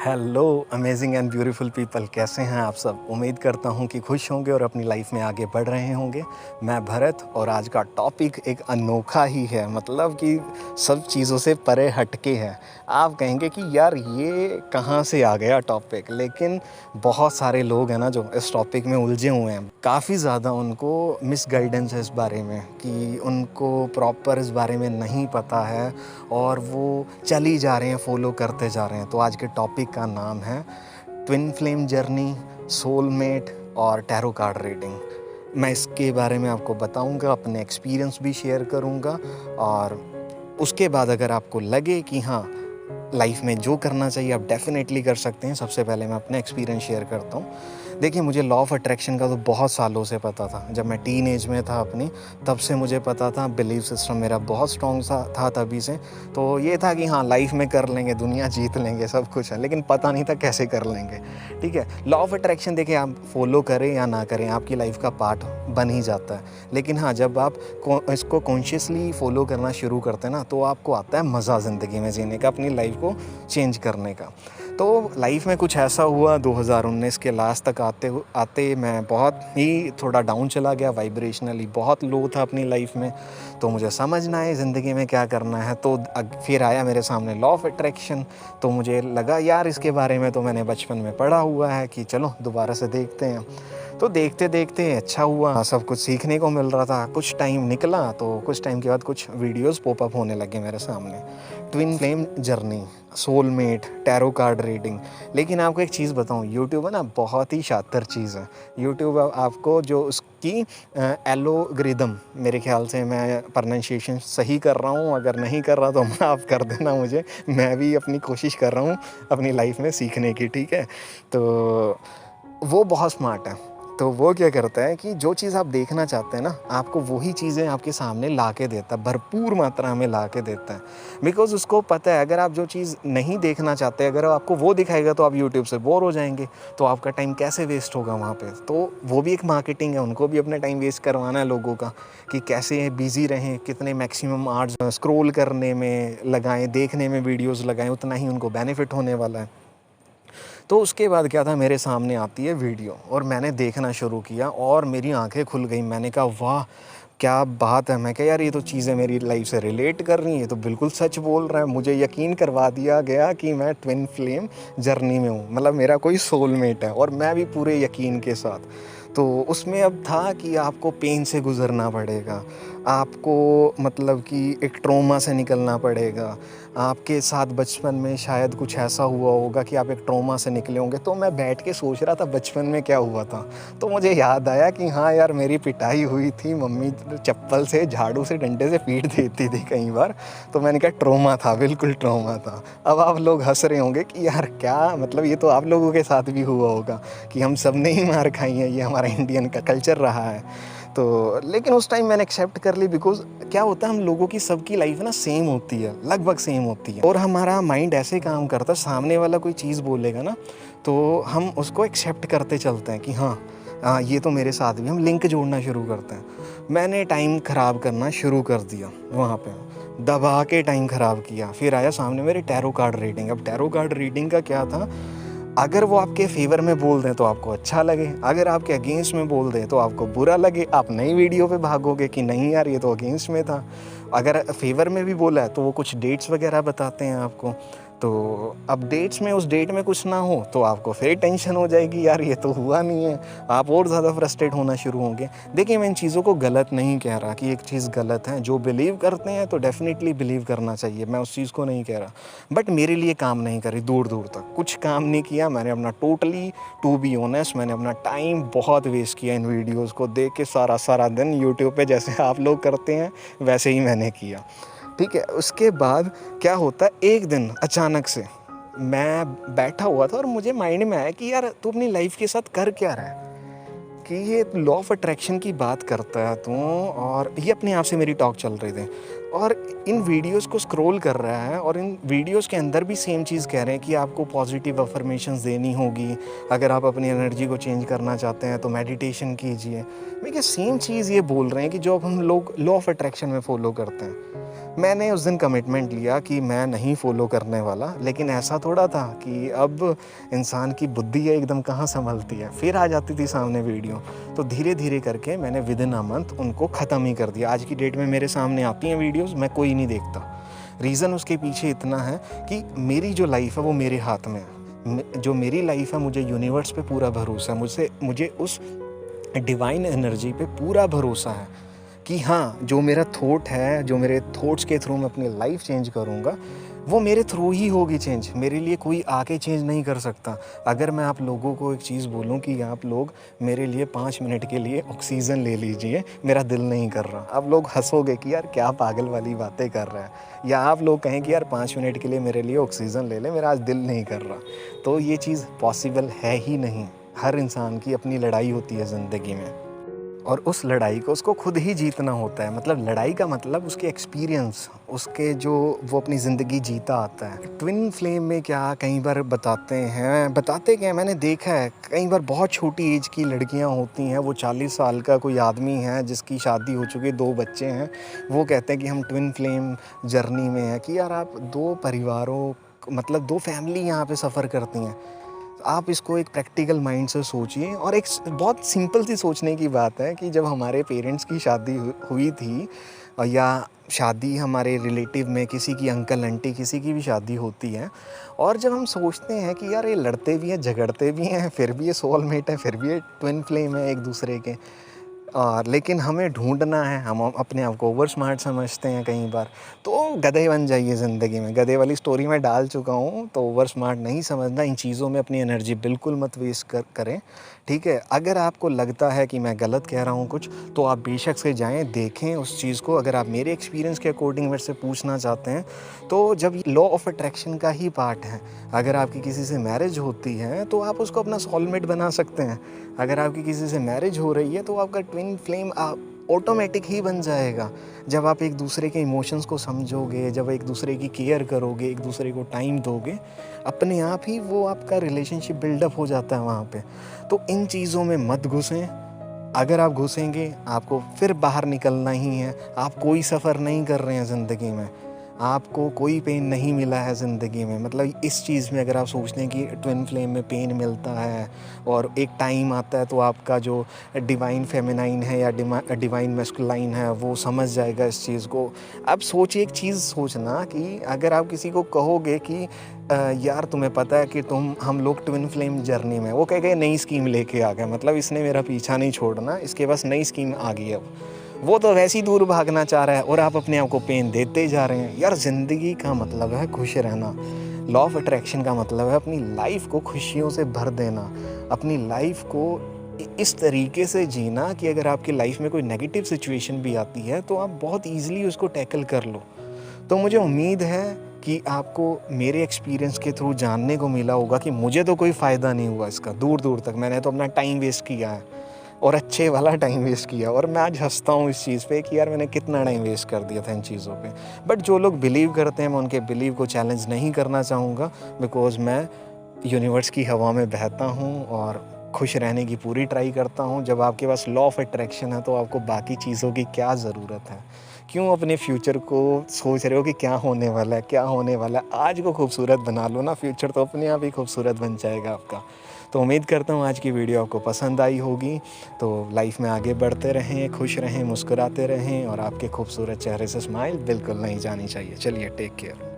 Hello amazing and beautiful people, कैसे हैं आप सब। उम्मीद करता हूं कि खुश होंगे और अपनी लाइफ में आगे बढ़ रहे होंगे। मैं भरत और आज का टॉपिक एक अनोखा ही है, मतलब कि सब चीज़ों से परे हटके है। आप कहेंगे कि यार ये कहां से आ गया टॉपिक, लेकिन बहुत सारे लोग हैं ना जो इस टॉपिक में उलझे हुए हैं। काफ़ी ज़्यादा उनको मिसगाइडेंस है इस बारे में, कि उनको प्रॉपर इस बारे में नहीं पता है और वो चली जा रहे हैं, फॉलो करते जा रहे हैं। तो आज के टॉपिक का नाम है ट्विन फ्लेम जर्नी, सोलमेट और टैरो कार्ड रीडिंग। मैं इसके बारे में आपको बताऊंगा, अपने एक्सपीरियंस भी शेयर करूंगा और उसके बाद अगर आपको लगे कि हाँ लाइफ में जो करना चाहिए आप डेफिनेटली कर सकते हैं। सबसे पहले मैं अपना एक्सपीरियंस शेयर करता हूँ। देखिए, मुझे लॉ ऑफ अट्रैक्शन का तो बहुत सालों से पता था। जब मैं टीन एज में था अपनी, तब से मुझे पता था। बिलीव सिस्टम मेरा बहुत स्ट्रॉन्ग सा था तभी से। तो ये था कि हाँ लाइफ में कर लेंगे, दुनिया जीत लेंगे, सब कुछ है, लेकिन पता नहीं था कैसे कर लेंगे। ठीक है, लॉ ऑफ अट्रैक्शन देखिए, आप फॉलो करें या ना करें आपकी लाइफ का पार्ट बन ही जाता है। लेकिन हाँ, जब आप इसको कॉन्शियसली फॉलो करना शुरू करते हैं ना, तो आपको आता है मज़ा ज़िंदगी में जीने का, अपनी लाइफ को चेंज करने का। तो लाइफ में कुछ ऐसा हुआ 2019 के लास्ट तक आते मैं बहुत ही थोड़ा डाउन चला गया, वाइब्रेशनली बहुत लो था अपनी लाइफ में। तो मुझे समझ ना आए ज़िंदगी में क्या करना है। तो फिर आया मेरे सामने लॉ ऑफ अट्रैक्शन। तो मुझे लगा यार इसके बारे में तो मैंने बचपन में पढ़ा हुआ है, कि चलो दोबारा से देखते हैं। तो देखते देखते अच्छा हुआ, सब कुछ सीखने को मिल रहा था। कुछ टाइम निकला तो कुछ टाइम के बाद कुछ वीडियोस पॉपअप होने लगे मेरे सामने, twin flame journey, soulmate, tarot card reading. लेकिन आपको एक चीज़ बताऊं, यूट्यूब है ना बहुत ही शातिर चीज़ है। यूट्यूब आपको जो उसकी एल्गोरिदम, मेरे ख्याल से मैं प्रोनाउंसिएशन सही कर रहा हूँ, अगर नहीं कर रहा तो माफ़ कर देना मुझे। मैं भी अपनी कोशिश कर रहा हूँ अपनी लाइफ में सीखने की, ठीक है। तो वो बहुत स्मार्ट है। तो वो क्या करता है कि जो चीज़ आप देखना चाहते हैं ना, आपको वही चीज़ें आपके सामने ला के देता है, भरपूर मात्रा में ला के देता है। बिकॉज़ उसको पता है अगर आप जो चीज़ नहीं देखना चाहते, अगर आपको वो दिखाएगा तो आप यूट्यूब से बोर हो जाएंगे। तो आपका टाइम कैसे वेस्ट होगा वहाँ पे। तो वो भी एक मार्केटिंग है, उनको भी अपना टाइम वेस्ट करवाना है लोगों का, कि कैसे बिज़ी रहें, कितने मैक्सिमम आवर्स स्क्रॉल करने में लगाएं, देखने में वीडियोज़ लगाएं, उतना ही उनको बेनिफिट होने वाला है। तो उसके बाद क्या था, मेरे सामने आती है वीडियो और मैंने देखना शुरू किया और मेरी आंखें खुल गई। मैंने कहा वाह क्या बात है। मैं कहा यार ये तो चीज़ें मेरी लाइफ से रिलेट कर रही हैं, तो बिल्कुल सच बोल रहा है। मुझे यकीन करवा दिया गया कि मैं ट्विन फ्लेम जर्नी में हूँ, मतलब मेरा कोई सोलमेट है, और मैं भी पूरे यकीन के साथ। तो उसमें अब था कि आपको पेन से गुज़रना पड़ेगा, आपको मतलब कि एक ट्रॉमा से निकलना पड़ेगा। आपके साथ बचपन में शायद कुछ ऐसा हुआ होगा कि आप एक ट्रॉमा से निकले होंगे। तो मैं बैठ के सोच रहा था बचपन में क्या हुआ था। तो मुझे याद आया कि हाँ यार मेरी पिटाई हुई थी, मम्मी चप्पल से, झाड़ू से, डंडे से पीट देती थी कई बार। तो मैंने कहा ट्रॉमा था, बिल्कुल ट्रॉमा था। अब आप लोग हंस रहे होंगे कि यार क्या मतलब, ये तो आप लोगों के साथ भी हुआ होगा कि हम सब ने ही मार खाई है, ये हमारा इंडियन का कल्चर रहा है। तो लेकिन उस टाइम मैंने एक्सेप्ट कर ली, बिकॉज क्या होता है हम लोगों की सबकी लाइफ ना सेम होती है, लगभग सेम होती है, और हमारा माइंड ऐसे काम करता है, सामने वाला कोई चीज़ बोलेगा ना तो हम उसको एक्सेप्ट करते चलते हैं कि हाँ ये तो मेरे साथ भी, हम लिंक जोड़ना शुरू करते हैं। मैंने टाइम ख़राब करना शुरू कर दिया, वहाँ पे दबा के टाइम ख़राब किया। फिर आया सामने मेरे टैरो कार्ड रीडिंग। अब टैरो कार्ड रीडिंग का क्या था, अगर वो आपके फेवर में बोल दें तो आपको अच्छा लगे, अगर आपके अगेंस्ट में बोल दें तो आपको बुरा लगे। आप नई वीडियो पे भागोगे कि नहीं यार ये तो अगेंस्ट में था। अगर फेवर में भी बोला है तो वो कुछ डेट्स वगैरह बताते हैं आपको। तो अब डेट्स में, उस डेट में कुछ ना हो तो आपको फिर टेंशन हो जाएगी, यार ये तो हुआ नहीं है। आप और ज़्यादा फ्रस्ट्रेट होना शुरू होंगे। देखिए, मैं इन चीज़ों को गलत नहीं कह रहा कि एक चीज़ गलत है। जो बिलीव करते हैं तो डेफिनेटली बिलीव करना चाहिए, मैं उस चीज़ को नहीं कह रहा। बट मेरे लिए काम नहीं करी, दूर दूर तक कुछ काम नहीं किया मैंने अपना। टोटली टू बी ऑनेस्ट, मैंने अपना टाइम बहुत वेस्ट किया इन वीडियोज़ को देख के। सारा सारा दिन यूट्यूब पे जैसे आप लोग करते हैं वैसे ही मैंने किया, ठीक है। उसके बाद क्या होता है, एक दिन अचानक से मैं बैठा हुआ था और मुझे माइंड में आया कि यार तू अपनी लाइफ के साथ कर क्या रहा है, कि ये लॉ ऑफ अट्रैक्शन की बात करता है तू। और ये अपने आप से मेरी टॉक चल रही थी, और इन वीडियोस को स्क्रॉल कर रहा है, और इन वीडियोस के अंदर भी सेम चीज़ कह रहे हैं कि आपको पॉजिटिव अफर्मेशंस देनी होगी। अगर आप अपनी एनर्जी को चेंज करना चाहते हैं तो मेडिटेशन कीजिए। मैं क्या सेम चीज़ ये बोल रहे हैं कि जो अब हम लोग लॉ ऑफ अट्रैक्शन में फॉलो करते हैं। मैंने उस दिन कमिटमेंट लिया कि मैं नहीं फ़ॉलो करने वाला, लेकिन ऐसा थोड़ा था कि अब इंसान की बुद्धि है एकदम कहाँ सँभलती है, फिर आ जाती थी सामने वीडियो। तो धीरे-धीरे करके मैंने विदिन अ मंथ उनको ख़त्म ही कर दिया। आज की डेट में मेरे सामने आती हैं वीडियोज़, मैं कोई नहीं देखता। रीज़न उसके पीछे इतना है कि मेरी जो लाइफ़ है वो मेरे हाथ में है। जो मेरी लाइफ़ है, मुझे यूनिवर्स पे पूरा भरोसा है, मुझे उस डिवाइन एनर्जी पे पूरा भरोसा है कि हाँ, जो मेरा थॉट है, जो मेरे थॉट्स के थ्रू मैं अपनी लाइफ चेंज करूँगा, वो मेरे थ्रू ही होगी चेंज। मेरे लिए कोई आके चेंज नहीं कर सकता। अगर मैं आप लोगों को एक चीज़ बोलूँ कि आप लोग मेरे लिए 5 मिनट के लिए ऑक्सीजन ले लीजिए, मेरा दिल नहीं कर रहा। आप लोग हँसोगे कि यार क्या पागल वाली बातें कर रहा है। या आप लोग कहें कि यार 5 मिनट के लिए मेरे लिए ऑक्सीजन ले ले, मेरा आज दिल नहीं कर रहा। तो ये चीज़ पॉसिबल है ही नहीं। हर इंसान की अपनी लड़ाई होती है ज़िंदगी में, और उस लड़ाई को उसको खुद ही जीतना होता है। मतलब लड़ाई का मतलब उसके एक्सपीरियंस, उसके जो वो अपनी ज़िंदगी जीता आता है। ट्विन फ्लेम में क्या कई बार बताते क्या हैं, मैंने देखा है कई बार बहुत छोटी एज की लड़कियां होती हैं, वो 40 साल का कोई आदमी है जिसकी शादी हो चुकी है, 2 बच्चे हैं, वो कहते हैं कि हम ट्विन फ्लेम जर्नी में हैं। कि यार आप 2 परिवारों, मतलब 2 फैमिली यहाँ पे सफ़र करती हैं। आप इसको एक प्रैक्टिकल माइंड से सोचिए। और एक बहुत सिंपल सी सोचने की बात है कि जब हमारे पेरेंट्स की शादी हुई थी, या शादी हमारे रिलेटिव में किसी की अंकल आंटी किसी की भी शादी होती है, और जब हम सोचते हैं कि यार ये लड़ते भी हैं, झगड़ते भी हैं, फिर भी ये सोलमेट है, फिर भी ये ट्विन फ्लेम है एक दूसरे के, और लेकिन हमें ढूंढना है, हम अपने आप को ओवर स्मार्ट समझते हैं कई बार, तो गधे बन जाइए ज़िंदगी में। गधे वाली स्टोरी मैं डाल चुका हूँ, तो ओवर स्मार्ट नहीं समझना। इन चीज़ों में अपनी एनर्जी बिल्कुल मत वेस्ट करें, ठीक है। अगर आपको लगता है कि मैं गलत कह रहा हूँ कुछ, तो आप बेशक से जाएं, देखें उस चीज़ को। अगर आप मेरे एक्सपीरियंस के अकॉर्डिंग मेरे से पूछना चाहते हैं, तो जब लॉ ऑफ अट्रैक्शन का ही पार्ट है। अगर आपकी किसी से मैरिज होती है तो आप उसको अपना सोलमेट बना सकते हैं। अगर आपकी किसी से मैरिज हो रही है तो आपका ट्विन फ्लेम ऑटोमेटिक ही बन जाएगा। जब आप एक दूसरे के इमोशंस को समझोगे, जब एक दूसरे की केयर करोगे, एक दूसरे को टाइम दोगे, अपने आप ही वो आपका रिलेशनशिप बिल्डअप हो जाता है वहाँ पे। तो इन चीज़ों में मत घुसें। अगर आप घुसेंगे, आपको फिर बाहर निकलना ही है। आप कोई सफ़र नहीं कर रहे हैं ज़िंदगी में, आपको कोई पेन नहीं मिला है ज़िंदगी में। मतलब इस चीज़ में अगर आप सोचते हैं कि ट्विन फ्लेम में पेन मिलता है, और एक टाइम आता है तो आपका जो डिवाइन फेमिनाइन है या डिवाइन मैस्कुलाइन है वो समझ जाएगा इस चीज़ को। अब सोचिए, एक चीज़ सोचना कि अगर आप किसी को कहोगे कि यार तुम्हें पता है कि हम लोग ट्विन फ्लेम जर्नी में, वो कहेगा नई स्कीम लेके आ गया, मतलब इसने मेरा पीछा नहीं छोड़ना, इसके पास नई स्कीम आ गई। अब वो तो वैसे ही दूर भागना चाह रहा है, और आप अपने आप को पेन देते जा रहे हैं। यार ज़िंदगी का मतलब है खुश रहना। लॉ ऑफ अट्रैक्शन का मतलब है अपनी लाइफ को खुशियों से भर देना, अपनी लाइफ को इस तरीके से जीना कि अगर आपकी लाइफ में कोई नेगेटिव सिचुएशन भी आती है तो आप बहुत ईजिली उसको टैकल कर लो। तो मुझे उम्मीद है कि आपको मेरे एक्सपीरियंस के थ्रू जानने को मिला होगा कि मुझे तो कोई फ़ायदा नहीं हुआ इसका, दूर दूर तक। मैंने तो अपना टाइम वेस्ट किया है, और अच्छे वाला टाइम वेस्ट किया, और मैं आज हंसता हूँ इस चीज़ पे कि यार मैंने कितना टाइम वेस्ट कर दिया था इन चीज़ों पे। बट जो लोग बिलीव करते हैं, मैं उनके बिलीव को चैलेंज नहीं करना चाहूँगा, बिकॉज़ मैं यूनिवर्स की हवा में बहता हूँ और खुश रहने की पूरी ट्राई करता हूँ। जब आपके पास लॉ ऑफ अट्रैक्शन है तो आपको बाकी चीज़ों की क्या ज़रूरत है। क्यों अपने फ्यूचर को सोच रहे हो कि क्या होने वाला है, क्या होने वाला है। आज को खूबसूरत बना लो ना, फ्यूचर तो अपने आप ही खूबसूरत बन जाएगा आपका। तो उम्मीद करता हूँ आज की वीडियो आपको पसंद आई होगी। तो लाइफ में आगे बढ़ते रहें, खुश रहें, मुस्कुराते रहें, और आपके खूबसूरत चेहरे से स्माइल बिल्कुल नहीं जानी चाहिए। चलिए, टेक केयर।